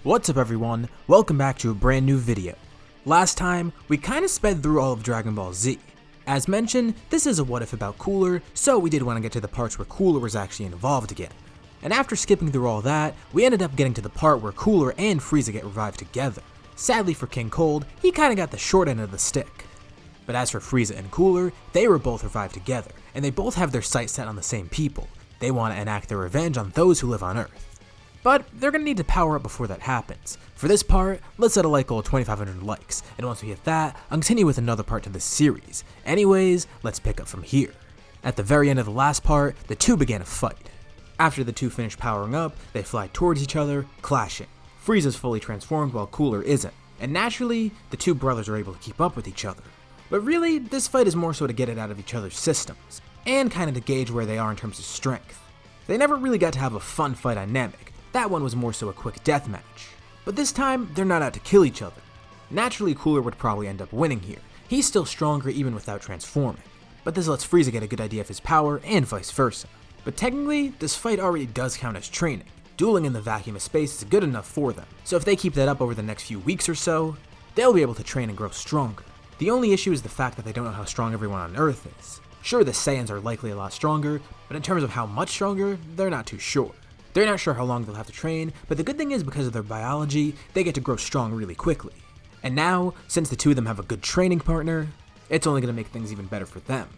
What's up everyone, welcome back to a brand new video. Last time, we kinda sped through all of Dragon Ball Z. As mentioned, this is a what if about Cooler, so we did want to get to the parts where Cooler was actually involved again. And after skipping through all that, we ended up getting to the part where Cooler and Frieza get revived together. Sadly for King Cold, he kinda got the short end of the stick. But as for Frieza and Cooler, they were both revived together, and they both have their sights set on the same people. They want to enact their revenge on those who live on Earth. But they're going to need to power up before that happens. For this part, let's set a like goal of 2,500 likes, and once we hit that, I'll continue with another part to this series. Anyways, let's pick up from here. At the very end of the last part, the two began a fight. After the two finished powering up, they fly towards each other, clashing. Frieza's fully transformed while Cooler isn't, and naturally, the two brothers are able to keep up with each other. But really, this fight is more so to get it out of each other's systems, and kinda to gauge where they are in terms of strength. They never really got to have a fun fight on Namek. That one was more so a quick death match. But this time, they're not out to kill each other. Naturally, Cooler would probably end up winning here. He's still stronger even without transforming. But this lets Frieza get a good idea of his power and vice versa. But technically, this fight already does count as training. Dueling in the vacuum of space is good enough for them. So if they keep that up over the next few weeks or so, they'll be able to train and grow stronger. The only issue is the fact that they don't know how strong everyone on Earth is. Sure, the Saiyans are likely a lot stronger, but in terms of how much stronger, they're not too sure. They're not sure how long they'll have to train, but the good thing is because of their biology, they get to grow strong really quickly. And now, since the two of them have a good training partner, it's only going to make things even better for them.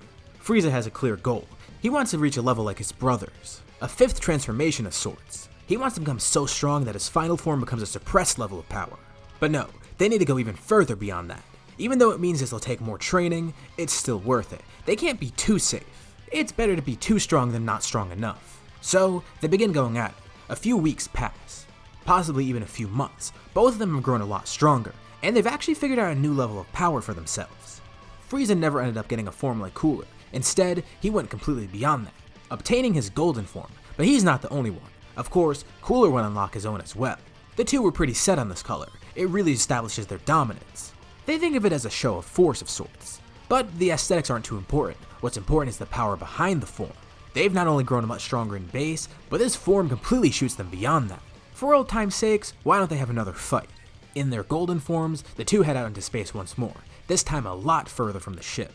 Frieza has a clear goal. He wants to reach a level like his brothers, a fifth transformation of sorts. He wants to become so strong that his final form becomes a suppressed level of power. But no, they need to go even further beyond that. Even though it means this will take more training, it's still worth it. They can't be too safe. It's better to be too strong than not strong enough. So, they begin going at it. A few weeks pass, possibly even a few months. Both of them have grown a lot stronger, and they've actually figured out a new level of power for themselves. Frieza never ended up getting a form like Cooler. Instead, he went completely beyond that, obtaining his golden form, but he's not the only one. Of course, Cooler would unlock his own as well. The two were pretty set on this color. It really establishes their dominance. They think of it as a show of force of sorts. But the aesthetics aren't too important. What's important is the power behind the form. They've not only grown much stronger in base, but this form completely shoots them beyond that. For old time's sakes, why don't they have another fight? In their golden forms, the two head out into space once more, this time a lot further from the ship.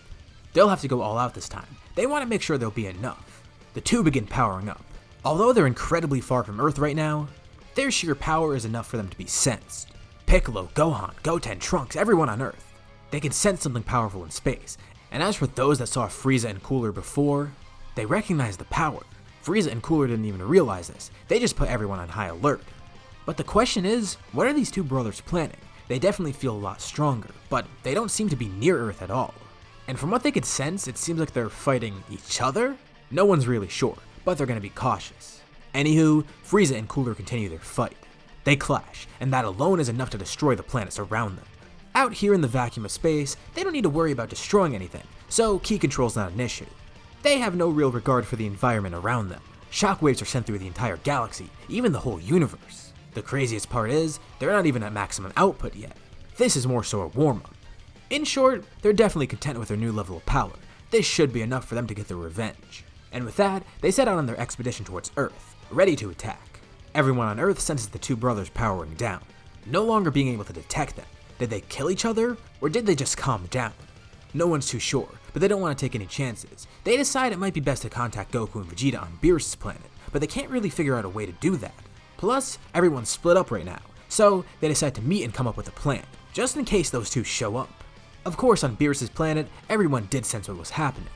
They'll have to go all out this time. They want to make sure there'll be enough. The two begin powering up. Although they're incredibly far from Earth right now, their sheer power is enough for them to be sensed. Piccolo, Gohan, Goten, Trunks, everyone on Earth. They can sense something powerful in space. And as for those that saw Frieza and Cooler before, they recognize the power. Frieza and Cooler didn't even realize this. They just put everyone on high alert. But the question is, what are these two brothers planning? They definitely feel a lot stronger, but they don't seem to be near Earth at all. And from what they could sense, it seems like they're fighting each other? No one's really sure, but they're gonna be cautious. Anywho, Frieza and Cooler continue their fight. They clash, and that alone is enough to destroy the planets around them. Out here in the vacuum of space, they don't need to worry about destroying anything, so key control's not an issue. They have no real regard for the environment around them. Shockwaves are sent through the entire galaxy, even the whole universe. The craziest part is, they're not even at maximum output yet. This is more so a warm-up. In short, they're definitely content with their new level of power. This should be enough for them to get their revenge. And with that, they set out on their expedition towards Earth, ready to attack. Everyone on Earth senses the two brothers powering down, no longer being able to detect them. Did they kill each other, or did they just calm down? No one's too sure, but they don't want to take any chances. They decide it might be best to contact Goku and Vegeta on Beerus' planet, but they can't really figure out a way to do that. Plus, everyone's split up right now, so they decide to meet and come up with a plan, just in case those two show up. Of course, on Beerus' planet, everyone did sense what was happening,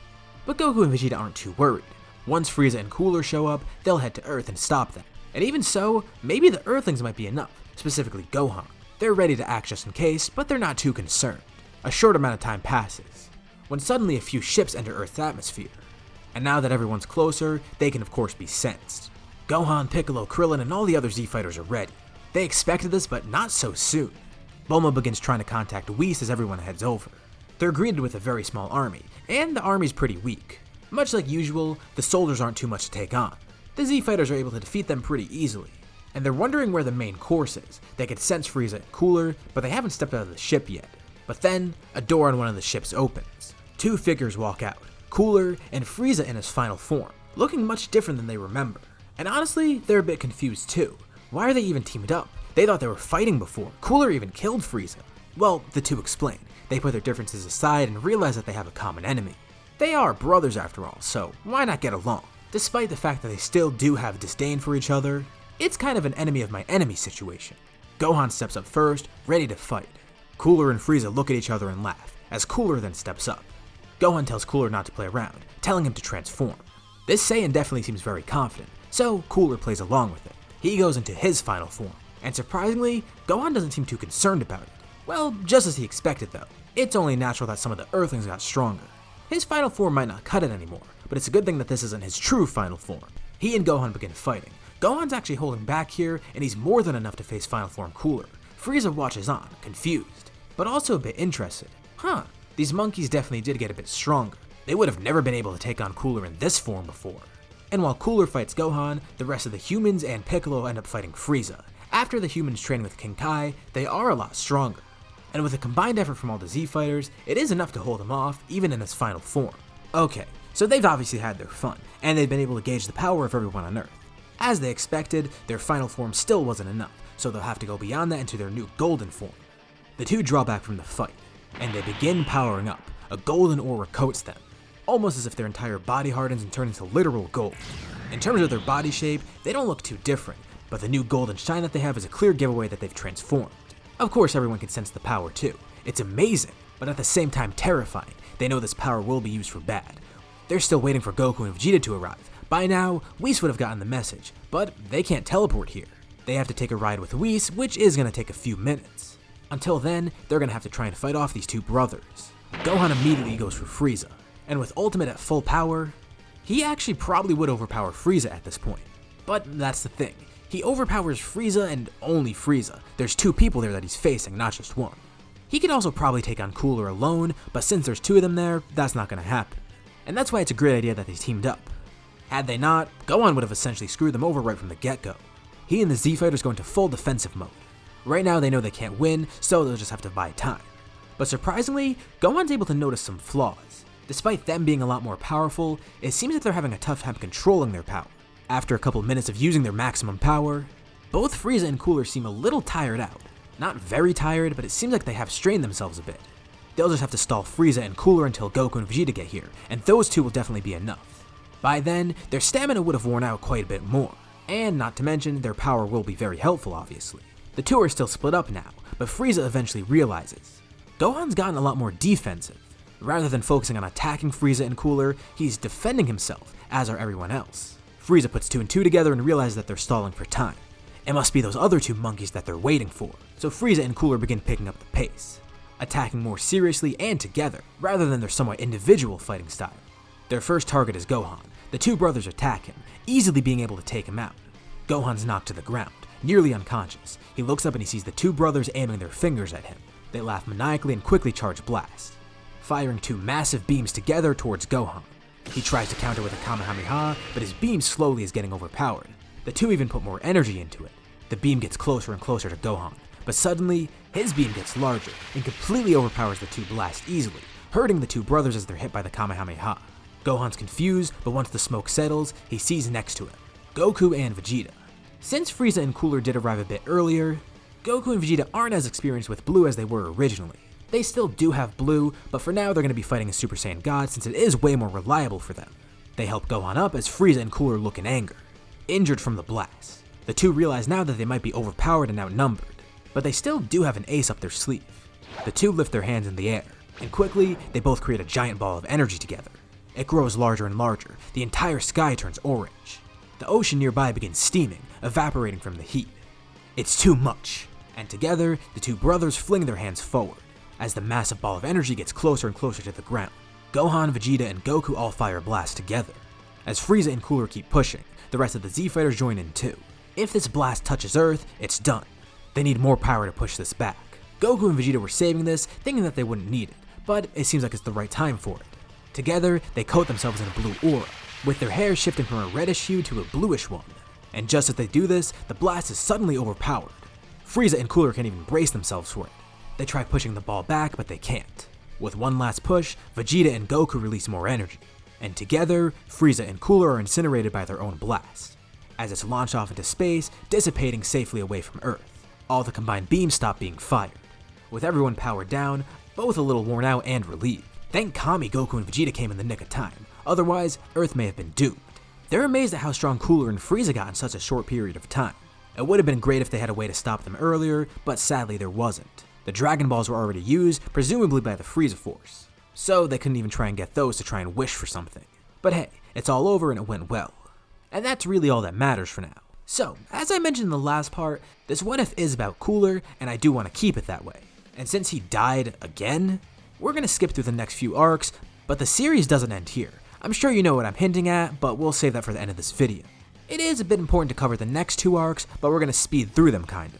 but Goku and Vegeta aren't too worried. Once Frieza and Cooler show up, they'll head to Earth and stop them. And even so, maybe the Earthlings might be enough, specifically Gohan. They're ready to act just in case, but they're not too concerned. A short amount of time passes, when suddenly a few ships enter Earth's atmosphere. And now that everyone's closer, they can of course be sensed. Gohan, Piccolo, Krillin, and all the other Z-Fighters are ready. They expected this, but not so soon. Bulma begins trying to contact Whis as everyone heads over. They're greeted with a very small army, and the army's pretty weak. Much like usual, the soldiers aren't too much to take on. The Z-Fighters are able to defeat them pretty easily. And they're wondering where the main course is. They can sense Frieza and Cooler, but they haven't stepped out of the ship yet. But then, a door on one of the ships opens. Two figures walk out, Cooler and Frieza in his final form, looking much different than they remember. And honestly, they're a bit confused too. Why are they even teamed up? They thought they were fighting before. Cooler even killed Frieza. Well, the two explain. They put their differences aside and realize that they have a common enemy. They are brothers after all, so why not get along? Despite the fact that they still do have disdain for each other, it's kind of an enemy of my enemy situation. Gohan steps up first, ready to fight. Cooler and Frieza look at each other and laugh, as Cooler then steps up. Gohan tells Cooler not to play around, telling him to transform. This Saiyan definitely seems very confident, so Cooler plays along with it. He goes into his final form, and surprisingly, Gohan doesn't seem too concerned about it. Well, just as he expected though. It's only natural that some of the Earthlings got stronger. His final form might not cut it anymore, but it's a good thing that this isn't his true final form. He and Gohan begin fighting. Gohan's actually holding back here, and he's more than enough to face final form Cooler. Frieza watches on, confused, but also a bit interested. These monkeys definitely did get a bit stronger. They would have never been able to take on Cooler in this form before. And while Cooler fights Gohan, the rest of the humans and Piccolo end up fighting Frieza. After the humans train with King Kai, they are a lot stronger. And with a combined effort from all the Z fighters, it is enough to hold him off, even in his final form. Okay, so they've obviously had their fun, and they've been able to gauge the power of everyone on Earth. As they expected, their final form still wasn't enough, so they'll have to go beyond that into their new golden form. The two draw back from the fight, and they begin powering up. A golden aura coats them, almost as if their entire body hardens and turns into literal gold. In terms of their body shape, they don't look too different, but the new golden shine that they have is a clear giveaway that they've transformed. Of course, everyone can sense the power too. It's amazing, but at the same time terrifying. They know this power will be used for bad. They're still waiting for Goku and Vegeta to arrive. By now, Whis would have gotten the message, but they can't teleport here. They have to take a ride with Whis, which is going to take a few minutes. Until then, they're going to have to try and fight off these two brothers. Gohan immediately goes for Frieza, and with Ultimate at full power, he actually probably would overpower Frieza at this point. But that's the thing. He overpowers Frieza and only Frieza. There's two people there that he's facing, not just one. He could also probably take on Cooler alone, but since there's two of them there, that's not going to happen. And that's why it's a great idea that they teamed up. Had they not, Gohan would have essentially screwed them over right from the get-go. He and the Z-Fighters go into full defensive mode. Right now they know they can't win, so they'll just have to buy time. But surprisingly, Gohan's able to notice some flaws. Despite them being a lot more powerful, it seems that they're having a tough time controlling their power. After a couple minutes of using their maximum power, both Frieza and Cooler seem a little tired out. Not very tired, but it seems like they have strained themselves a bit. They'll just have to stall Frieza and Cooler until Goku and Vegeta get here, and those two will definitely be enough. By then, their stamina would have worn out quite a bit more, and not to mention, their power will be very helpful obviously. The two are still split up now, but Frieza eventually realizes. Gohan's gotten a lot more defensive. Rather than focusing on attacking Frieza and Cooler, he's defending himself, as are everyone else. Frieza puts two and two together and realizes that they're stalling for time. It must be those other two monkeys that they're waiting for, so Frieza and Cooler begin picking up the pace, attacking more seriously and together, rather than their somewhat individual fighting style. Their first target is Gohan. The two brothers attack him, easily being able to take him out. Gohan's knocked to the ground, nearly unconscious. He looks up and he sees the two brothers aiming their fingers at him. They laugh maniacally and quickly charge Blast, firing two massive beams together towards Gohan. He tries to counter with a Kamehameha, but his beam slowly is getting overpowered. The two even put more energy into it. The beam gets closer and closer to Gohan, but suddenly, his beam gets larger and completely overpowers the two blasts easily, hurting the two brothers as they're hit by the Kamehameha. Gohan's confused, but once the smoke settles, he sees next to him Goku and Vegeta. Since Frieza and Cooler did arrive a bit earlier, Goku and Vegeta aren't as experienced with Blue as they were originally. They still do have Blue, but for now they're going to be fighting a Super Saiyan God since it is way more reliable for them. They help Gohan up as Frieza and Cooler look in anger, injured from the blast. The two realize now that they might be overpowered and outnumbered, but they still do have an ace up their sleeve. The two lift their hands in the air, and quickly they both create a giant ball of energy together. It grows larger and larger, the entire sky turns orange. The ocean nearby begins steaming, evaporating from the heat. It's too much, and together the two brothers fling their hands forward. As the massive ball of energy gets closer and closer to the ground, Gohan, Vegeta, and Goku all fire blasts together. As Frieza and Cooler keep pushing, the rest of the Z-Fighters join in too. If this blast touches Earth, it's done. They need more power to push this back. Goku and Vegeta were saving this, thinking that they wouldn't need it, but it seems like it's the right time for it. Together, they coat themselves in a blue aura, with their hair shifting from a reddish hue to a bluish one. And just as they do this, the blast is suddenly overpowered. Frieza and Cooler can't even brace themselves for it. They try pushing the ball back, but they can't. With one last push, Vegeta and Goku release more energy, and together, Frieza and Cooler are incinerated by their own blast, as it's launched off into space, dissipating safely away from Earth. all the combined beams stop being fired. With everyone powered down, both a little worn out and relieved. Thank Kami, Goku, and Vegeta came in the nick of time, otherwise Earth may have been doomed. They're amazed at how strong Cooler and Frieza got in such a short period of time. It would have been great if they had a way to stop them earlier, but sadly there wasn't. The Dragon Balls were already used, presumably by the Frieza Force, so they couldn't even try and get those to try and wish for something. But hey, it's all over and it went well. And that's really all that matters for now. So, as I mentioned in the last part, this what if is about Cooler, and I do want to keep it that way. And since he died again, we're going to skip through the next few arcs, but the series doesn't end here. I'm sure you know what I'm hinting at, but we'll save that for the end of this video. It is a bit important to cover the next 2 arcs, but we're going to speed through them kinda.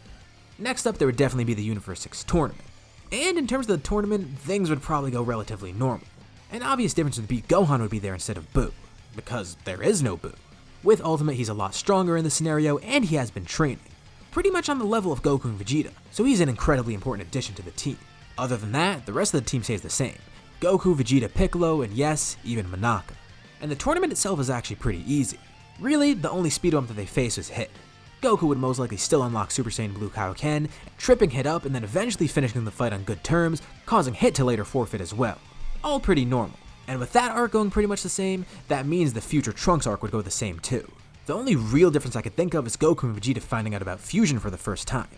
Next up, there would definitely be the Universe 6 tournament. And in terms of the tournament, things would probably go relatively normal. An obvious difference would be Gohan would be there instead of Boo, because there is no Boo. With Ultimate, he's a lot stronger in this scenario, and he has been training. Pretty much on the level of Goku and Vegeta, so he's an incredibly important addition to the team. Other than that, the rest of the team stays the same. Goku, Vegeta, Piccolo, and yes, even Monaka. And the tournament itself is actually pretty easy. Really, the only speed bump that they face is Hit. Goku would most likely still unlock Super Saiyan Blue Kaioken, tripping Hit up and then eventually finishing the fight on good terms, causing Hit to later forfeit as well. All pretty normal. And with that arc going pretty much the same, that means the future Trunks arc would go the same too. The only real difference I could think of is Goku and Vegeta finding out about fusion for the first time.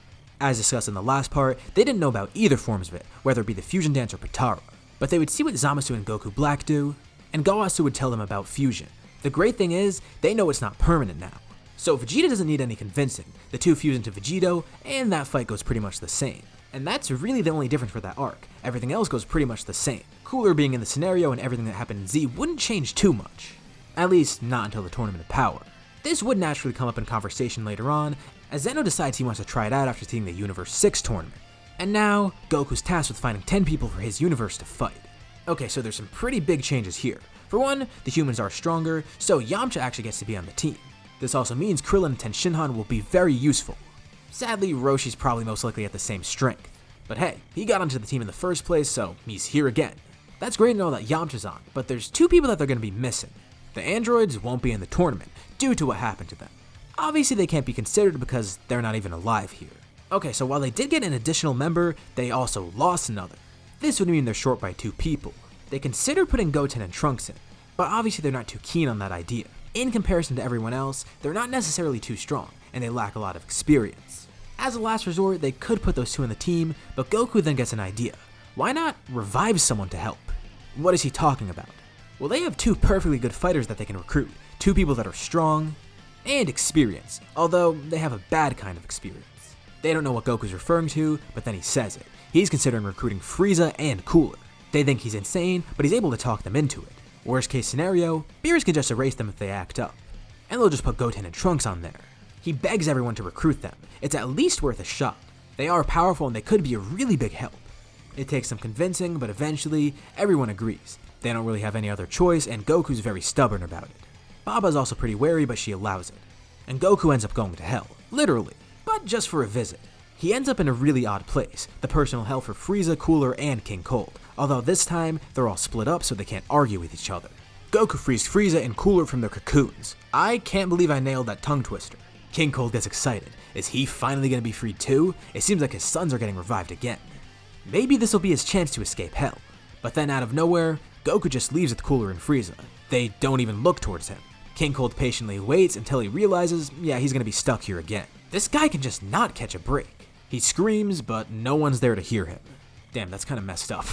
As discussed in the last part, they didn't know about either forms of it, whether it be the fusion dance or Potara. But they would see what Zamasu and Goku Black do, and Gowasu would tell them about fusion. The great thing is, they know it's not permanent now. So Vegeta doesn't need any convincing, the two fuse into Vegito, and that fight goes pretty much the same. And that's really the only difference for that arc. Everything else goes pretty much the same. Cooler being in the scenario and everything that happened in Z wouldn't change too much. At least, not until the Tournament of Power. This would naturally come up in conversation later on, as Zeno decides he wants to try it out after seeing the Universe 6 tournament. And now, Goku's tasked with finding 10 people for his universe to fight. Okay, so there's some pretty big changes here. For one, the humans are stronger, so Yamcha actually gets to be on the team. This also means Krillin and Tenshinhan will be very useful. Sadly, Roshi's probably most likely at the same strength. But hey, he got onto the team in the first place, so he's here again. That's great to know that Yamcha's on, but there's 2 people that they're going to be missing. The androids won't be in the tournament, due to what happened to them. Obviously they can't be considered because they're not even alive here. Okay, so while they did get an additional member, they also lost another. This would mean they're short by 2 people. They considered putting Goten and Trunks in, but obviously they're not too keen on that idea. In comparison to everyone else, they're not necessarily too strong, and they lack a lot of experience. As a last resort, they could put those 2 in the team, but Goku then gets an idea. Why not revive someone to help? What is he talking about? Well, they have 2 perfectly good fighters that they can recruit, 2 people that are strong and experienced, although they have a bad kind of experience. They don't know what Goku's referring to, but then he says it. He's considering recruiting Frieza and Cooler. They think he's insane, but he's able to talk them into it. Worst case scenario, Beerus can just erase them if they act up, and they'll just put Goten and Trunks on there. He begs everyone to recruit them. It's at least worth a shot. They are powerful and they could be a really big help. It takes some convincing, but eventually, everyone agrees. They don't really have any other choice, and Goku's very stubborn about it. Baba's also pretty wary, but she allows it. And Goku ends up going to hell, literally, but just for a visit. He ends up in a really odd place, the personal hell for Frieza, Cooler, and King Cold, although this time, they're all split up so they can't argue with each other. Goku frees Frieza and Cooler from their cocoons. I can't believe I nailed that tongue twister. King Cold gets excited. Is he finally going to be freed too? It seems like his sons are getting revived again. Maybe this will be his chance to escape hell. But then out of nowhere, Goku just leaves with Cooler and Frieza. They don't even look towards him. King Cold patiently waits until he realizes, yeah, he's going to be stuck here again. This guy can just not catch a break. He screams, but no one's there to hear him. Damn, that's kind of messed up.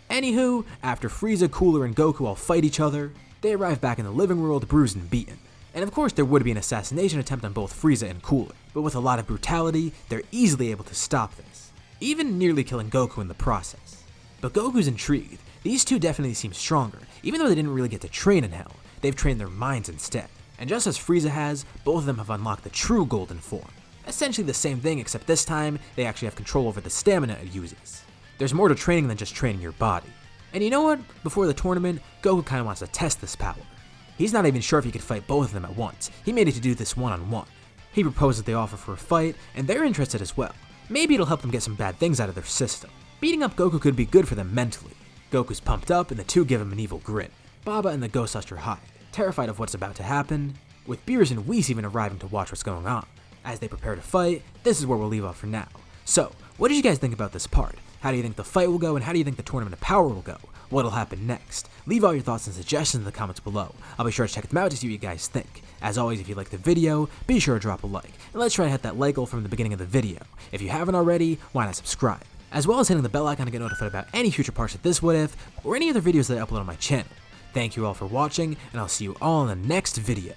Anywho, after Frieza, Cooler, and Goku all fight each other, they arrive back in the living world bruised and beaten. And of course there would be an assassination attempt on both Frieza and Cooler, but with a lot of brutality, they're easily able to stop this, even nearly killing Goku in the process. But Goku's intrigued. These 2 definitely seem stronger, even though they didn't really get to train in Hell. They've trained their minds instead. And just as Frieza has, both of them have unlocked the true golden form. Essentially the same thing, except this time, they actually have control over the stamina it uses. There's more to training than just training your body. And you know what? Before the tournament, Goku kinda wants to test this power. He's not even sure if he could fight both of them at once. He made it to do this one-on-one. He proposes they offer for a fight, and they're interested as well. Maybe it'll help them get some bad things out of their system. Beating up Goku could be good for them mentally. Goku's pumped up, and the 2 give him an evil grin. Baba and the Ghost Huster hide, terrified of what's about to happen, with Beerus and Whis even arriving to watch what's going on. As they prepare to fight, this is where we'll leave off for now. So, what did you guys think about this part? How do you think the fight will go, and how do you think the Tournament of Power will go? What'll happen next? Leave all your thoughts and suggestions in the comments below. I'll be sure to check them out to see what you guys think. As always, if you liked the video, be sure to drop a like, and let's try to hit that like goal from the beginning of the video. If you haven't already, why not subscribe? As well as hitting the bell icon to get notified about any future parts of this What If, or any other videos that I upload on my channel. Thank you all for watching, and I'll see you all in the next video.